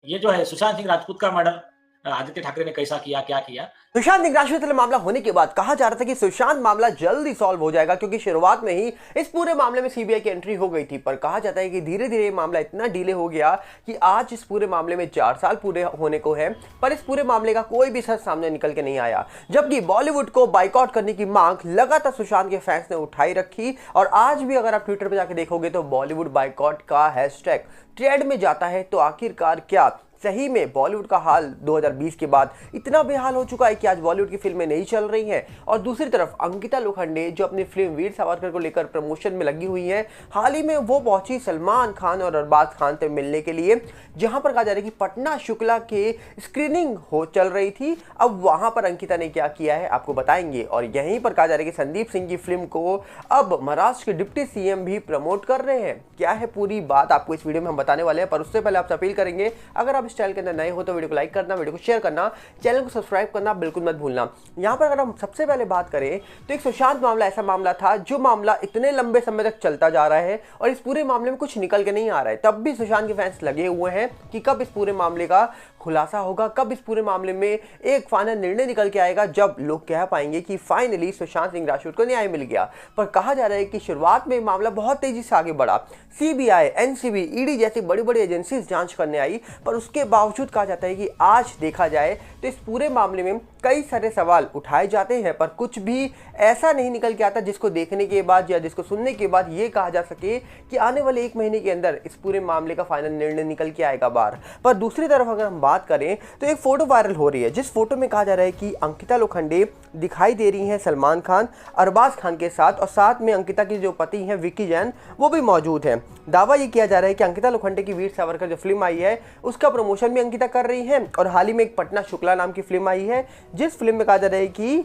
ये जो है सुशांत सिंह राजपूत का मर्डर आदित्य ठाकरे ने कैसा किया, क्या किया? सुशांत सिंह राजपूत वाला मामला होने के बाद कहा जा रहा था कि सुशांत मामला जल्द ही सॉल्व हो जाएगा, क्योंकि शुरुआत में ही इस पूरे मामले में सीबीआई की एंट्री हो गई थी। पर कहा जाता है कि धीरे धीरे मामला इतना डिले हो गया कि आज इस पूरे मामले में 4 साल पूरे होने को है, पर इस पूरे मामले का कोई भी सच सामने निकल के नहीं आया। जबकि बॉलीवुड को बाइकआउट करने की मांग लगातार सुशांत के फैंस ने उठाई रखी, और आज भी अगर आप ट्विटर पर जाकर देखोगे तो बॉलीवुड बाइकआउट का हैशटैग ट्रेंड में जाता है। तो आखिरकार क्या सही में बॉलीवुड का हाल 2020 के बाद इतना बेहाल हो चुका है कि आज बॉलीवुड की फिल्में नहीं चल रही हैं? और दूसरी तरफ अंकिता लोखंडे जो अपनी फिल्म वीर सावरकर को लेकर प्रमोशन में लगी हुई हैं, हाल ही में वो पहुंची सलमान खान और अरबाज खान से मिलने के लिए, जहां पर कहा जा रहा है कि पटना शुक्ला के स्क्रीनिंग हो चल रही थी। अब वहां पर अंकिता ने क्या किया है आपको बताएंगे। और यहीं पर कहा जा रहा है कि संदीप सिंह की फिल्म को अब महाराष्ट्र के डिप्टी सीएम भी प्रमोट कर रहे हैं। क्या है पूरी बात आपको इस वीडियो में हम बताने वाले हैं, पर उससे पहले आपसे अपील करेंगे, अगर आप इस चैनल के अंदर नए हो तो वीडियो को लाइक करना, वीडियो को शेयर करना, चैनल को सब्सक्राइब करना बिल्कुल मत भूलना। यहां पर अगर हम सबसे पहले बात करें तो एक सुशांत मामला ऐसा मामला था जो मामला इतने लंबे समय तक चलता जा रहा है और इस पूरे मामले में कुछ निकल के नहीं आ रहा है। तब भी सुशांत के फैंस लगे हुए हैं कि कब इस पूरे मामले का खुलासा होगा, कब इस पूरे मामले में एक फाइनल निर्णय निकल के आएगा, जब लोग कह पाएंगे कि फाइनली सुशांत सिंह राजपूत को न्याय मिल गया। पर कहा जा रहा है कि शुरुआत में मामला बहुत तेजी से आगे बढ़ा, सीबीआई, एनसीबी, ईडी जैसी बड़ी बड़ी एजेंसी जांच करने आई, पर उसके बावजूद कहा जाता है कि आज देखा जाए तो इस पूरे मामले में कई सारे सवाल उठाए जाते हैं, पर कुछ भी ऐसा नहीं निकल के आता जिसको देखने के बाद या जिसको सुनने के बाद ये कहा जा सके कि आने वाले 1 महीने के अंदर इस पूरे मामले का फाइनल निर्णय निकल के आएगा बाहर। पर दूसरी तरफ अगर हम बात करें तो एक फोटो वायरल हो रही है, जिस फोटो में कहा जा रहा है कि अंकिता लोखंडे दिखाई दे रही हैं सलमान खान, अरबाज खान के साथ, और साथ में अंकिता की जो पति हैं विक्की जैन वो भी मौजूद हैं। दावा ये किया जा रहा है कि अंकिता लोखंडे की वीर सावरकर जो फिल्म आई है उसका प्रमोशन भी अंकिता कर रही है। और हाल ही में एक पटना शुक्ला नाम की फिल्म आई है, जिस फिल्म में कहा जा रहा है कि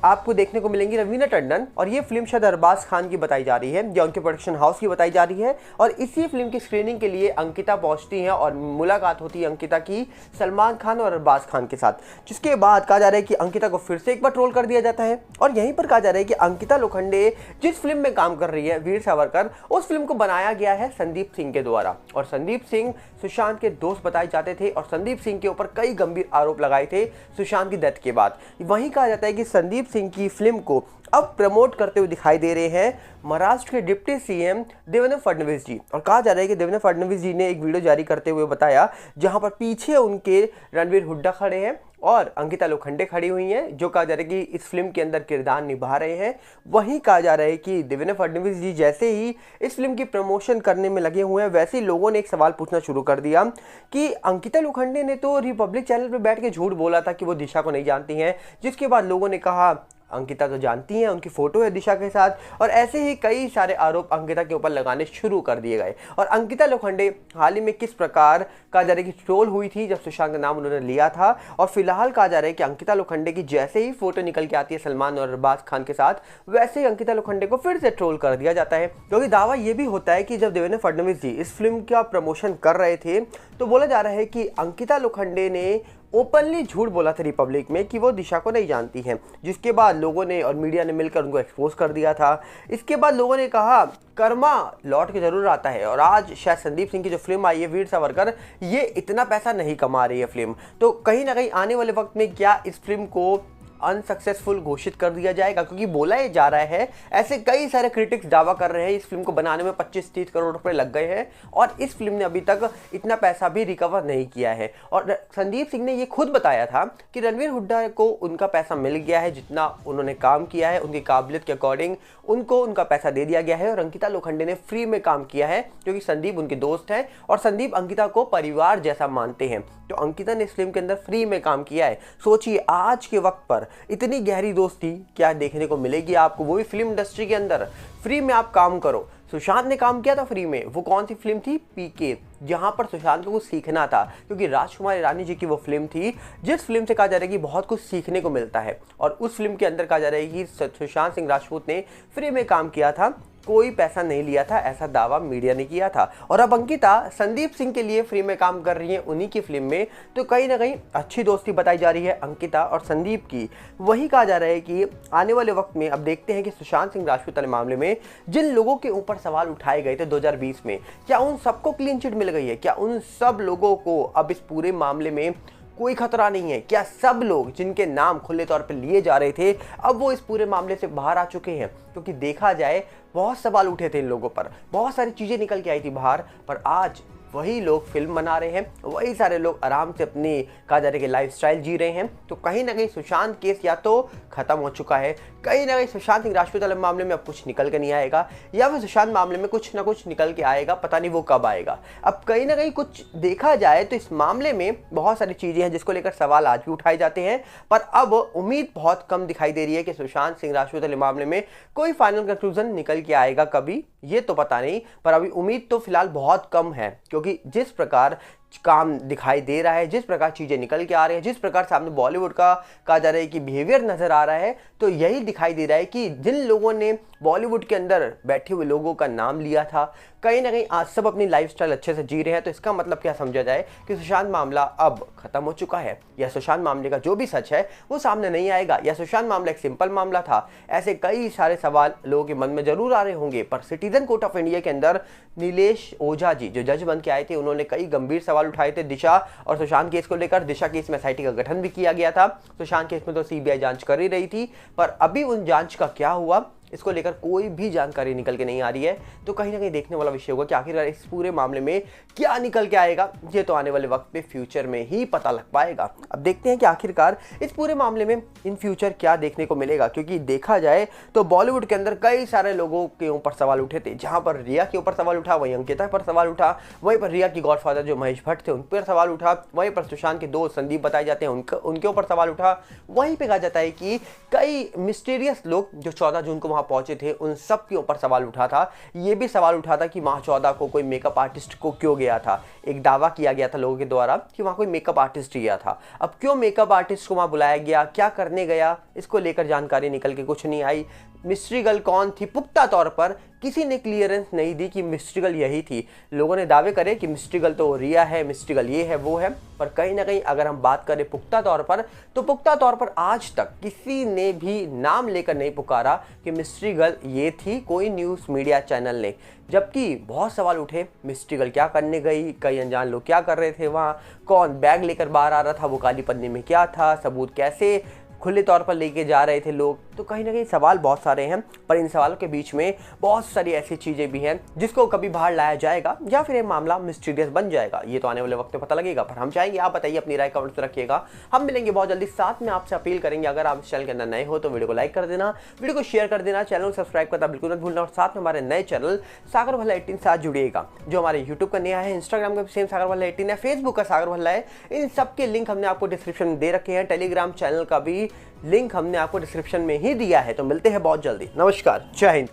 आपको देखने को मिलेंगी रवीना टंडन, और ये फिल्म शायद अरबाज खान की बताई जा रही है या उनके प्रोडक्शन हाउस की बताई जा रही है। और इसी फिल्म की स्क्रीनिंग के लिए अंकिता पहुंचती हैं और मुलाकात होती है अंकिता की सलमान खान और अरबाज खान के साथ, जिसके बाद कहा जा रहा है कि अंकिता को फिर से एक बार ट्रोल कर दिया जाता है। और यहीं पर कहा जा रहा है कि अंकिता लोखंडे जिस फिल्म में काम कर रही है वीर सावरकर, उस फिल्म को बनाया गया है संदीप सिंह के द्वारा, और संदीप सिंह सुशांत के दोस्त बताए जाते थे, और संदीप सिंह के ऊपर कई गंभीर आरोप लगाए थे सुशांत की डेथ के बाद। वहीं कहा जाता है कि संदीप सिंह की फिल्म को अब प्रमोट करते हुए दिखाई दे रहे हैं महाराष्ट्र के डिप्टी सीएम देवेंद्र फडणवीस जी। और कहा जा रहा है कि देवेंद्र फडणवीस जी ने एक वीडियो जारी करते हुए बताया, जहां पर पीछे उनके रणवीर हुड्डा खड़े हैं और अंकिता लोखंडे खड़ी हुई हैं, जो कहा जा रहा है कि इस फिल्म के अंदर किरदार निभा रहे हैं। वहीं कहा जा रहा है कि देवेंद्र फडणवीस जी जैसे ही इस फिल्म की प्रमोशन करने में लगे हुए हैं, वैसे ही लोगों ने एक सवाल पूछना शुरू कर दिया कि अंकिता लोखंडे ने तो रिपब्लिक चैनल पर बैठ के झूठ बोला था कि वो दिशा को नहीं जानती हैं, जिसके बाद लोगों ने कहा अंकिता तो जानती हैं, उनकी फोटो है दिशा के साथ, और ऐसे ही कई सारे आरोप अंकिता के ऊपर लगाने शुरू कर दिए गए। और अंकिता लोखंडे हाल ही में किस प्रकार कहा जा रहा है कि ट्रोल हुई थी जब सुशांत का नाम उन्होंने लिया था, और फिलहाल कहा जा रहा है कि अंकिता लोखंडे की जैसे ही फोटो निकल के आती है सलमान और अरबाज खान के साथ, वैसे ही अंकिता लोखंडे को फिर से ट्रोल कर दिया जाता है। क्योंकि दावा यह भी होता है कि जब देवेंद्र फडणवीस जी इस फिल्म का प्रमोशन कर रहे थे तो बोला जा रहा है कि अंकिता लोखंडे ने ओपनली झूठ बोला था रिपब्लिक में कि वो दिशा को नहीं जानती हैं, जिसके बाद लोगों ने और मीडिया ने मिलकर उनको एक्सपोज कर दिया था। इसके बाद लोगों ने कहा कर्मा लौट के जरूर आता है, और आज शायद संदीप सिंह की जो फिल्म आई है वीर सावरकर, ये इतना पैसा नहीं कमा रही है फिल्म, तो कहीं ना कहीं आने वाले वक्त में क्या इस फिल्म को अनसक्सेसफुल घोषित कर दिया जाएगा? क्योंकि बोला ये जा रहा है, ऐसे कई सारे क्रिटिक्स दावा कर रहे हैं इस फिल्म को बनाने में 25-30 करोड़ रुपए लग गए हैं, और इस फिल्म ने अभी तक इतना पैसा भी रिकवर नहीं किया है। और संदीप सिंह ने ये खुद बताया था कि रणवीर हुड्डा को उनका पैसा मिल गया है, जितना उन्होंने काम किया है उनकी काबिलियत के अकॉर्डिंग उनको उनका पैसा दे दिया गया है, और अंकिता लोखंडे ने फ्री में काम किया है क्योंकि संदीप उनके दोस्त हैं और संदीप अंकिता को परिवार जैसा मानते हैं। तो अंकिता ने इस फिल्म के अंदर फ्री में काम किया है। सोचिए आज के वक्त पर इतनी गहरी दोस्ती क्या देखने को मिलेगी आपको, वो भी फिल्म इंडस्ट्री के अंदर फ्री में आप काम करो। सुशांत ने काम किया था फ्री में, वो कौन सी फिल्म थी? पीके, जहां पर सुशांत को कुछ सीखना था, क्योंकि राजकुमार ईरानी जी की वो फिल्म थी जिस फिल्म से कहा जा रहा है कि बहुत कुछ सीखने को मिलता है, और उस फिल्म के अंदर कहा जा रहा है कि सुशांत सिंह राजपूत ने फ्री में काम किया था, कोई पैसा नहीं लिया था, ऐसा दावा मीडिया ने किया था। और अब अंकिता संदीप सिंह के लिए फ्री में काम कर रही है उन्हीं की फिल्म में, तो कहीं ना कहीं अच्छी दोस्ती बताई जा रही है अंकिता और संदीप की। वही कहा जा रहा है कि आने वाले वक्त में अब देखते हैं कि सुशांत सिंह राजपूत वाले मामले में जिन लोगों के ऊपर सवाल उठाए गए थे 2020 में, क्या उन सबको क्लीन चिट मिल गई है? क्या उन सब लोगों को अब इस पूरे मामले में कोई खतरा नहीं है? क्या सब लोग जिनके नाम खुले तौर पे लिए जा रहे थे अब वो इस पूरे मामले से बाहर आ चुके हैं? क्योंकि देखा जाए बहुत सवाल उठे थे इन लोगों पर, बहुत सारी चीजें निकल के आई थी बाहर, पर आज वही लोग फिल्म बना रहे हैं, वही सारे लोग आराम से अपनी कहा जा रहा है कि लाइफस्टाइल जी रहे हैं। तो कहीं ना कहीं सुशांत केस या तो खत्म हो चुका है, कहीं ना कहीं सुशांत सिंह राजपूत वाले मामले में अब कुछ निकल के नहीं आएगा, या फिर सुशांत मामले में कुछ ना कुछ निकल के आएगा, पता नहीं वो कब आएगा। अब कहीं ना कहीं कुछ देखा जाए तो इस मामले में बहुत सारी चीजें हैं जिसको लेकर सवाल आज भी उठाए जाते हैं, पर अब उम्मीद बहुत कम दिखाई दे रही है कि सुशांत सिंह राजपूत वाले मामले में कोई फाइनल कंक्लूजन निकल के आएगा कभी, ये तो पता नहीं, पर अभी उम्मीद तो फिलहाल बहुत कम है। क्योंकि जिस प्रकार काम दिखाई दे रहा है, जिस प्रकार चीजें निकल के आ रही है, जिस प्रकार सामने बॉलीवुड का कहा जा रहा है कि बिहेवियर नजर आ रहा है, तो यही दिखाई दे रहा है कि जिन लोगों ने बॉलीवुड के अंदर बैठे हुए लोगों का नाम लिया था, कहीं ना कहीं आज सब अपनी लाइफस्टाइल अच्छे से जी रहे हैं। तो इसका मतलब क्या समझा जाए कि सुशांत मामला अब खत्म हो चुका है, या सुशांत मामले का जो भी सच है वो सामने नहीं आएगा, या सुशांत मामला एक सिंपल मामला था? ऐसे कई सारे सवाल लोगों के मन में जरूर आ रहे होंगे। पर सिटीजन कोर्ट ऑफ इंडिया के अंदर नीलेश ओझा जी जो जज बन के आए थे, उन्होंने कई गंभीर सवाल उठाए थे दिशा और सुशांत केस को लेकर। दिशा केस में एसआईटी का गठन भी किया गया था, सुशांत केस में तो सीबीआई जांच कर ही रही थी, पर अभी उन जांच का क्या हुआ इसको लेकर कोई भी जानकारी निकल के नहीं आ रही है। तो कहीं ना कहीं देखने वाला विषय होगा कि आखिरकार इस पूरे मामले में क्या निकल के आएगा, ये तो आने वाले वक्त पे फ्यूचर में ही पता लग पाएगा। अब देखते हैं कि आखिरकार इस पूरे मामले में इन फ्यूचर क्या देखने को मिलेगा। क्योंकि देखा जाए तो बॉलीवुड के अंदर कई सारे लोगों के ऊपर सवाल उठे थे, जहां पर रिया के ऊपर सवाल उठा, वहीं अंकिता पर सवाल उठा, वहीं पर रिया की गॉडफादर जो महेश भट्ट थे उन पर सवाल उठा, वहीं पर सुशांत के दोस्त संदीप बताए जाते हैं उनके ऊपर सवाल उठा। वहीं पे कहा जाता है कि कई मिस्टीरियस लोग जो 14 जून को वहां पहुंचे थे उन सब के ऊपर सवाल उठा था। ये भी सवाल उठा था कि माह 14 को कोई मेकअप आर्टिस्ट को क्यों गया था। एक दावा किया गया था लोगों के द्वारा कि वहां कोई मेकअप आर्टिस्ट गया था। अब क्यों मेकअप आर्टिस्ट को वहां बुलाया गया, क्या करने गया, इसको लेकर जानकारी निकल के कुछ नहीं आई। मिस्ट्री गर्ल कौन थी, पुख्ता तौर पर किसी ने क्लियरेंस नहीं दी कि मिस्ट्री गर्ल यही थी। लोगों ने दावे करे कि मिस्ट्री गर्ल तो रिया है, मिस्ट्री गर्ल ये है वो है, पर कहीं ना कहीं अगर हम बात करें पुख्ता तौर पर, तो पुख्ता तौर पर आज तक किसी ने भी नाम लेकर नहीं पुकारा कि मिस्ट्री गर्ल ये थी, कोई न्यूज़ मीडिया चैनल ने। जबकि बहुत सवाल उठे, मिस्ट्री गर्ल क्या करने गई, कई अनजान लोग क्या कर रहे थे वहाँ, कौन बैग लेकर बाहर आ रहा था, वो काली पन्नी में क्या था, सबूत कैसे खुले तौर पर लेके जा रहे थे लोग। तो कहीं ना कहीं सवाल बहुत सारे हैं, पर इन सवालों के बीच में बहुत सारी ऐसी चीज़ें भी हैं जिसको कभी बाहर लाया जाएगा या फिर ये मामला मिस्टीरियस बन जाएगा, ये तो आने वाले वक्त में पता लगेगा। पर हम चाहेंगे आप बताइए, अपनी राय कमेंट्स में रखिएगा। हम मिलेंगे बहुत जल्दी, साथ में आपसे अपील करेंगे अगर आप इस चैनल के अंदर नए हो तो वीडियो को लाइक कर देना, वीडियो को शेयर कर देना, चैनल को सब्सक्राइब करना बिल्कुल मत भूलना, और साथ में हमारे नए चैनल सागर भल्ला 18 साथ जुड़िएगा। जो हमारे यूट्यूब का नया है, इंस्टाग्राम का सेम सागर भल्ला 18 है, फेसबुक का सागर भल्ला है, इन सबके लिंक हमने आपको डिस्क्रिप्शन में दे रखे हैं। टेलीग्राम चैनल का भी लिंक हमने आपको डिस्क्रिप्शन में ही दिया है। तो मिलते हैं बहुत जल्दी, नमस्कार, जय हिंद।